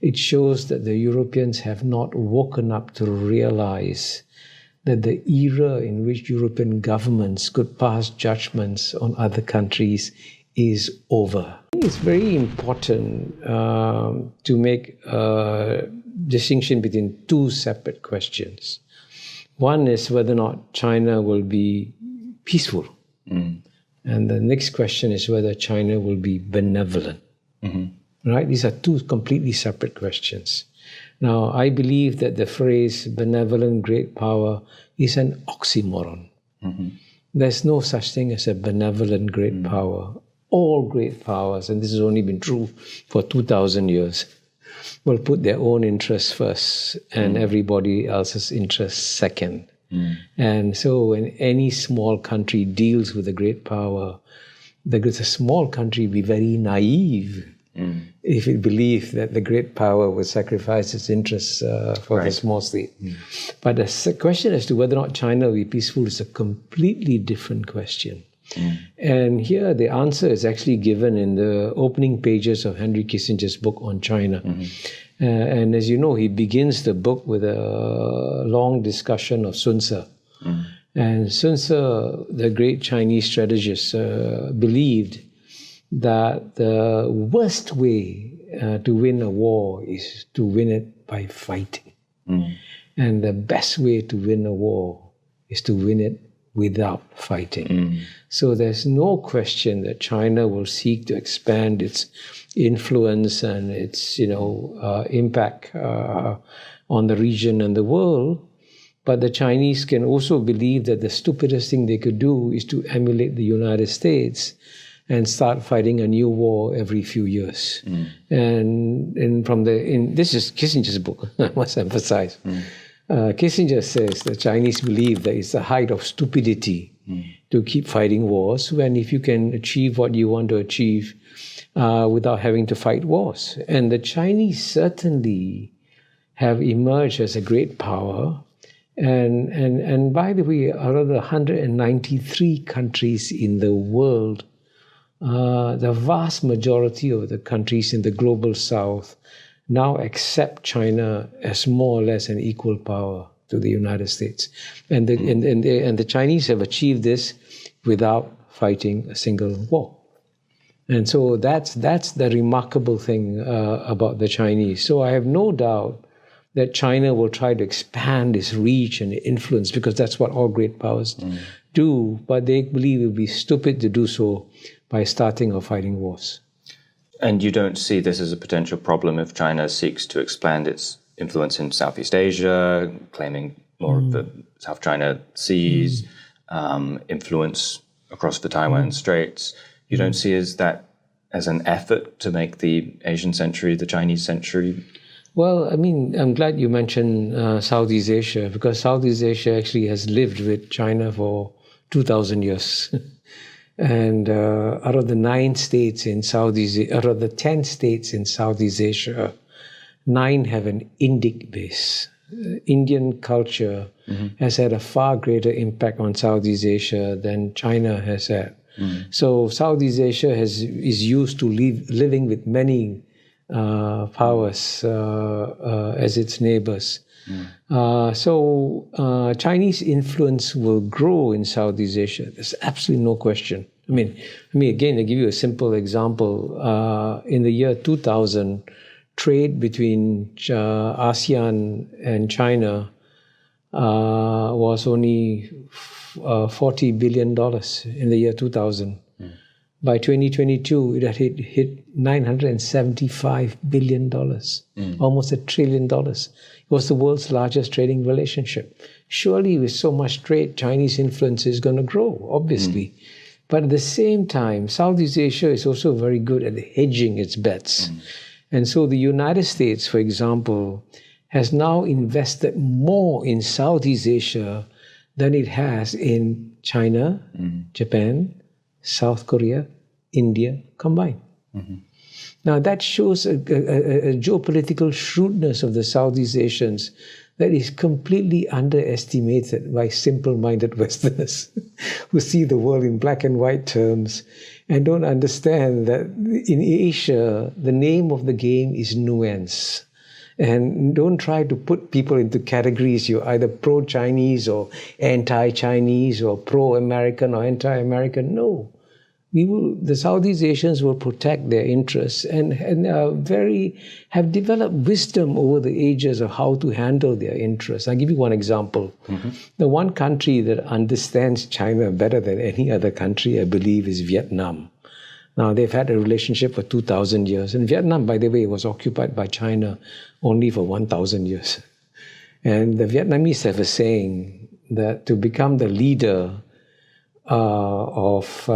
it shows that the Europeans have not woken up to realize that the era in which European governments could pass judgments on other countries is over. It's very important to make a distinction between two separate questions. One is whether or not China will be peaceful. And the next question is whether China will be benevolent. Right? These are two completely separate questions. Now, I believe that the phrase benevolent great power is an oxymoron. There's no such thing as a benevolent great power. All great powers, and this has only been true for 2,000 years, will put their own interests first and everybody else's interests second. And so when any small country deals with a great power, the small country be very naive if it believed that the great power would sacrifice its interests for the small state. But the question as to whether or not China will be peaceful is a completely different question. And here the answer is actually given in the opening pages of Henry Kissinger's book on China. And as you know, he begins the book with a long discussion of Sun Tzu. And Sun Tzu, the great Chinese strategist, believed that the worst way to win a war is to win it by fighting. And the best way to win a war is to win it without fighting. So there's no question that China will seek to expand its influence and its impact on the region and the world. But the Chinese can also believe that the stupidest thing they could do is to emulate the United States and start fighting a new war every few years. And this is Kissinger's book, I must emphasize. Kissinger says the Chinese believe that it's the height of stupidity to keep fighting wars, when if you can achieve what you want to achieve without having to fight wars. And the Chinese certainly have emerged as a great power. And by the way, out of the 193 countries in the world, the vast majority of the countries in the global south now accept China as more or less an equal power to the United States. And the Chinese have achieved this without fighting a single war. And so that's the remarkable thing about the Chinese. So I have no doubt that China will try to expand its reach and influence, because that's what all great powers do, but they believe it would be stupid to do so by starting or fighting wars. And you don't see this as a potential problem if China seeks to expand its influence in Southeast Asia, claiming more of the South China Seas, influence across the Taiwan Straits? You don't see that as an effort to make the Asian century the Chinese century? Well, I mean, I'm glad you mentioned Southeast Asia, because Southeast Asia actually has lived with China for 2,000 years. And out of the 10 states in Southeast Asia, 9 have an Indic base. Indian culture has had a far greater impact on Southeast Asia than China has had. So Southeast Asia is used to living with many powers as its neighbors. So Chinese influence will grow in Southeast Asia. There's absolutely no question. I mean, again, to give you a simple example, in the year 2000, trade between ASEAN and China was only $40 billion in the year 2000. By 2022, it had hit $975 billion, almost $1 trillion. It was the world's largest trading relationship. Surely with so much trade, Chinese influence is going to grow, obviously. But at the same time, Southeast Asia is also very good at hedging its bets. And so the United States, for example, has now invested more in Southeast Asia than it has in China, Japan, South Korea, India combined. Now that shows a geopolitical shrewdness of the Southeast Asians that is completely underestimated by simple-minded Westerners who see the world in black and white terms and don't understand that in Asia, the name of the game is nuance. And don't try to put people into categories. You're either pro-Chinese or anti-Chinese or pro-American or anti-American. No. The Southeast Asians will protect their interests and have developed wisdom over the ages of how to handle their interests. I'll give you one example. The one country that understands China better than any other country, I believe, is Vietnam. Now, they've had a relationship for 2,000 years. And Vietnam, by the way, was occupied by China only for 1,000 years. And the Vietnamese have a saying that to become the leader of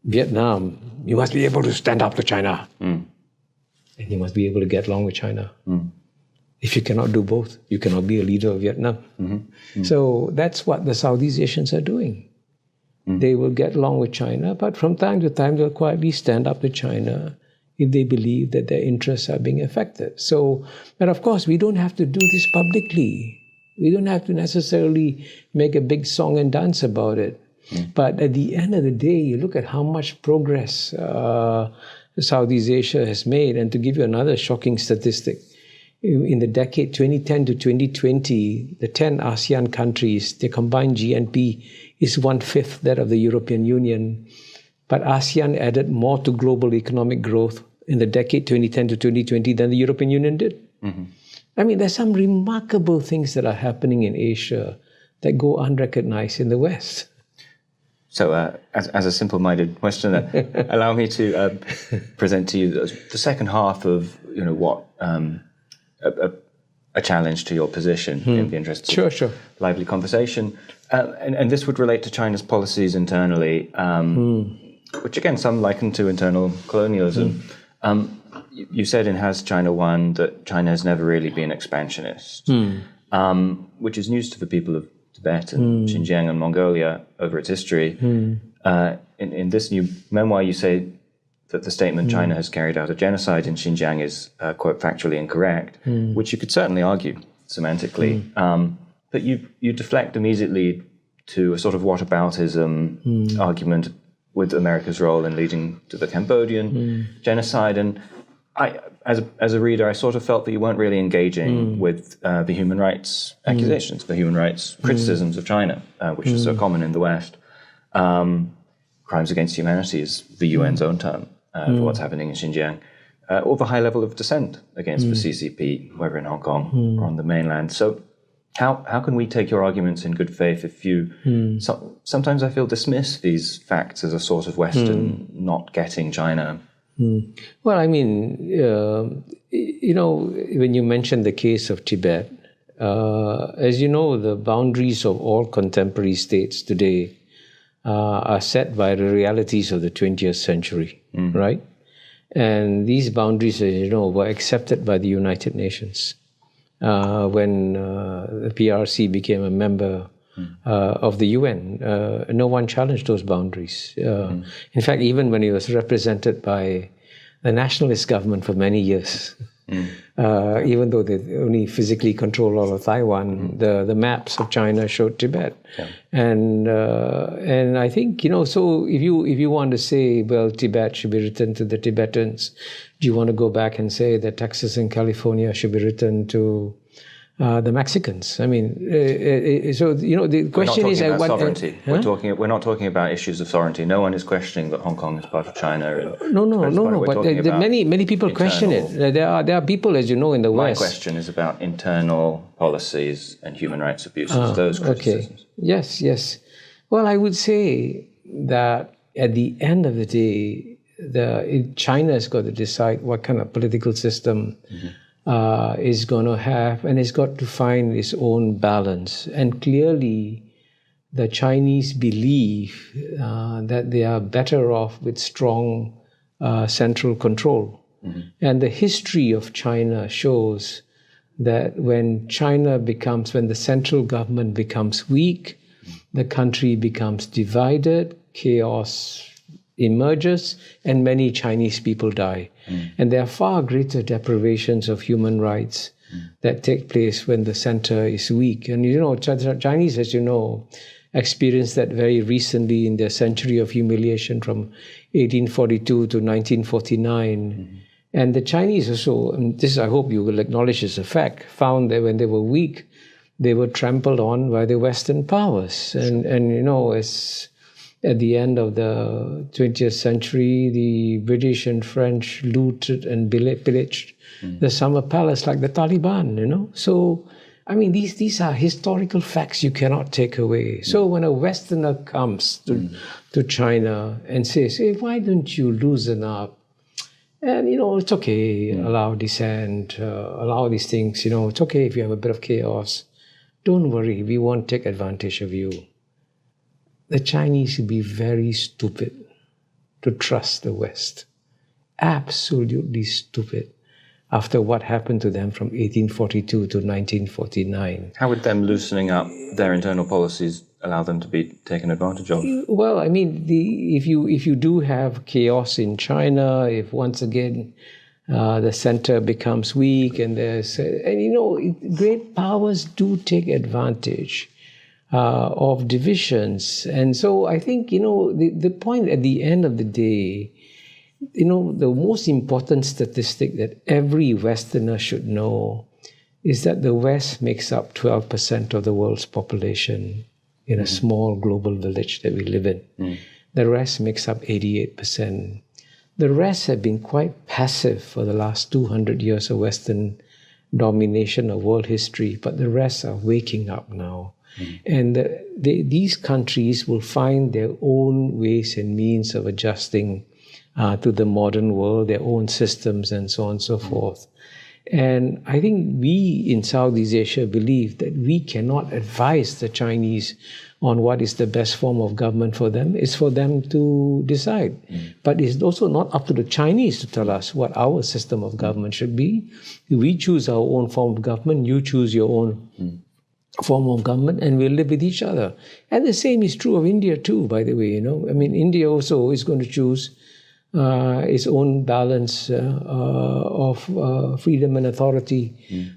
Vietnam, you must be able to stand up to China. And you must be able to get along with China. If you cannot do both, you cannot be a leader of Vietnam. So that's what the Southeast Asians are doing. They will get along with China, but from time to time, they'll quietly stand up to China if they believe that their interests are being affected. So, but of course, we don't have to do this publicly. We don't have to necessarily make a big song and dance about it. But at the end of the day, you look at how much progress Southeast Asia has made. And to give you another shocking statistic, in the decade 2010 to 2020, the 10 ASEAN countries, their combined GNP is 1/5 that of the European Union. But ASEAN added more to global economic growth in the decade 2010 to 2020 than the European Union did. I mean, there's some remarkable things that are happening in Asia that go unrecognized in the West. So, as a simple-minded Westerner, allow me to present to you the second half of what a challenge to your position in the interest of lively conversation, and this would relate to China's policies internally, which again some liken to internal colonialism. You said in Has China Won that China has never really been expansionist, which is news to the people of Tibet and Xinjiang and Mongolia over its history. In this new memoir, you say that the statement China has carried out a genocide in Xinjiang is, quote, factually incorrect, which you could certainly argue semantically. But you deflect immediately to a sort of whataboutism argument with America's role in leading to the Cambodian genocide. And I, as a reader, I sort of felt that you weren't really engaging with the human rights accusations, the human rights criticisms of China, which is so common in the West. Crimes against humanity is the UN's own term for what's happening in Xinjiang, or the high level of dissent against the CCP, whether in Hong Kong or on the mainland. So how can we take your arguments in good faith if you sometimes I feel dismiss these facts as a sort of Western not getting China? Well, I mean, when you mentioned the case of Tibet, as you know, the boundaries of all contemporary states today are set by the realities of the 20th century, right? And these boundaries, as you know, were accepted by the United Nations when the PRC became a member of the UN. No one challenged those boundaries. In fact, even when it was represented by the nationalist government for many years, even though they only physically control all of Taiwan, the maps of China showed Tibet. And I think, so if you want to say, well, Tibet should be returned to the Tibetans, do you want to go back and say that Texas and California should be returned to the Mexicans? I mean, so the question is, sovereignty. We're not talking about issues of sovereignty. No one is questioning that Hong Kong is part of China. No. But many people question it. There are people, as you know, in the West. My question is about internal policies and human rights abuses. Those criticisms. Okay. Yes. Well, I would say that at the end of the day, China has got to decide what kind of political system is going to have, and it's got to find its own balance. And clearly, the Chinese believe that they are better off with strong central control. And the history of China shows that when the central government becomes weak, the country becomes divided, chaos emerges, and many Chinese people die. And there are far greater deprivations of human rights that take place when the center is weak. And Chinese, as you know, experienced that very recently in their century of humiliation from 1842 to 1949. And the Chinese also, and this I hope you will acknowledge as a fact, found that when they were weak, they were trampled on by the Western powers. And as at the end of the 20th century, the British and French looted and pillaged the Summer Palace like the Taliban, So, I mean, these are historical facts you cannot take away. So when a Westerner comes to China and says, hey, why don't you loosen up? And, it's okay, allow dissent, allow these things, it's okay if you have a bit of chaos. Don't worry, we won't take advantage of you. The Chinese would be very stupid to trust the West. Absolutely stupid after what happened to them from 1842 to 1949. How would them loosening up their internal policies allow them to be taken advantage of? Well, I mean, if you do have chaos in China, if once again the center becomes weak, and great powers do take advantage of divisions, and so I think the point at the end of the day, the most important statistic that every Westerner should know is that the West makes up 12% of the world's population in a small global village that we live in. The rest makes up 88%. The rest have been quite passive for the last 200 years of Western domination of world history, but the rest are waking up now. And these countries will find their own ways and means of adjusting to the modern world, their own systems and so on and so forth. And I think we in Southeast Asia believe that we cannot advise the Chinese on what is the best form of government for them. It's for them to decide. But it's also not up to the Chinese to tell us what our system of government should be. We choose our own form of government, you choose your own form of government, and we'll live with each other. And the same is true of India too, by the way. I mean, India also is going to choose its own balance of freedom and authority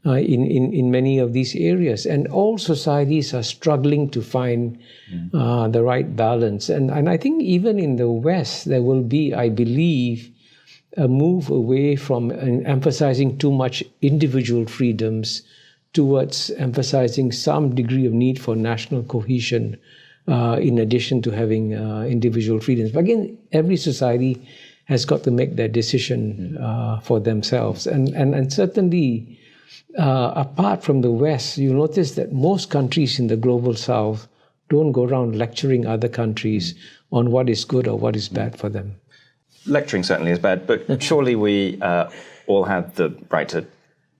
in many of these areas. And all societies are struggling to find the right balance. And I think even in the West, there will be, I believe, a move away from emphasizing too much individual freedoms towards emphasizing some degree of need for national cohesion in addition to having individual freedoms. But again, every society has got to make that decision for themselves. And certainly, apart from the West, you notice that most countries in the global South don't go around lecturing other countries on what is good or what is bad for them. Lecturing certainly is bad, but surely we all have the right to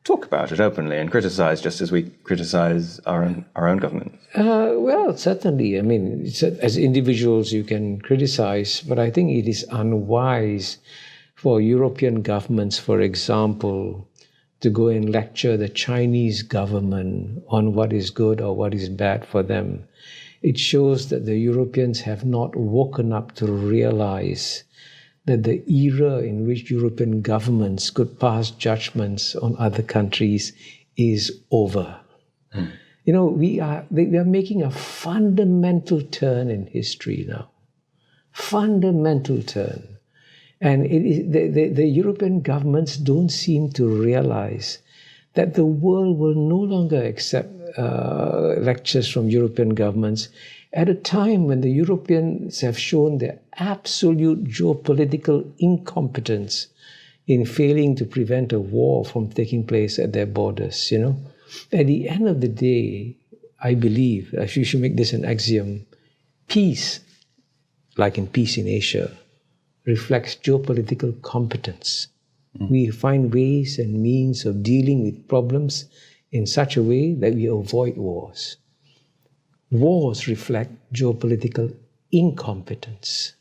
talk about it openly and criticize, just as we criticize our own government. Well, certainly. I mean, as individuals, you can criticize, but I think it is unwise for European governments, for example, to go and lecture the Chinese government on what is good or what is bad for them. It shows that the Europeans have not woken up to realize that the era in which European governments could pass judgments on other countries is over. We are making a fundamental turn in history now. Fundamental turn. And it is, the European governments don't seem to realize that the world will no longer accept lectures from European governments at a time when the Europeans have shown their absolute geopolitical incompetence in failing to prevent a war from taking place at their borders, At the end of the day, I believe, we should make this an axiom, peace, like in Peace in Asia, reflects geopolitical competence. We find ways and means of dealing with problems in such a way that we avoid wars. Wars reflect geopolitical incompetence.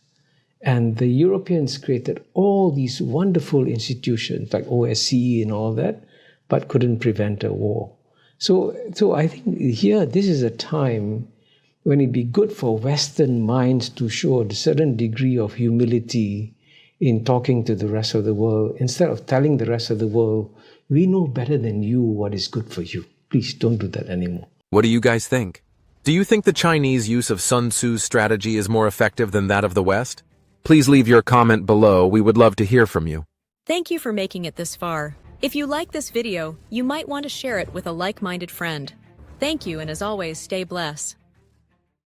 And the Europeans created all these wonderful institutions like OSCE and all that, but couldn't prevent a war. So I think here, this is a time when it'd be good for Western minds to show a certain degree of humility in talking to the rest of the world, instead of telling the rest of the world, we know better than you what is good for you. Please don't do that anymore. What do you guys think? Do you think the Chinese use of Sun Tzu's strategy is more effective than that of the West? Please leave your comment below. We would love to hear from you. Thank you for making it this far. If you like this video, you might want to share it with a like-minded friend. Thank you, and as always, stay blessed.